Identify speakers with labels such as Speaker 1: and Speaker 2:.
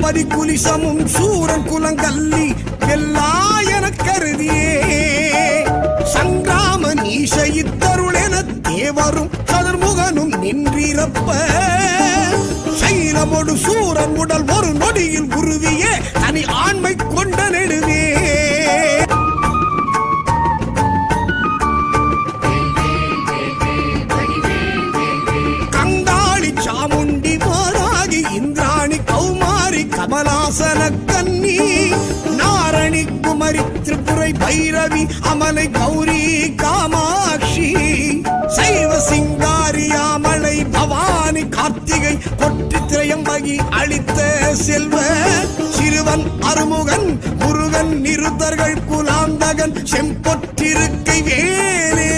Speaker 1: மதி குலிசமும் சூரன் குலங்கல்லி எல்லா என கருதியே சங்கிராம நீச இத்தருள் என தேவரும் சதுர்முகனும் நின்றிருப்ப சைலமொடு சூரன் உடல் ஒரு நொடியில் உருவிய தனி ஆண்மை கொண்ட நெடுவே கங்காளி சாமுண்டி மாராகி இந்திராணி கௌமாரி கமலாசன கன்னி நாரணி குமரி திரிபுரை பைரவி அமலை கௌரி காமாட்சி சைவ சிங்காரியாமலை பவானி கார்த்திகை கொட்டி திரையம்பகி அளித்த செல்வ சிறுவன் அருமுகன் முருகன் நிருத்தர்கள் குலாந்தகன் செம்பொற்றிருக்கை வேலே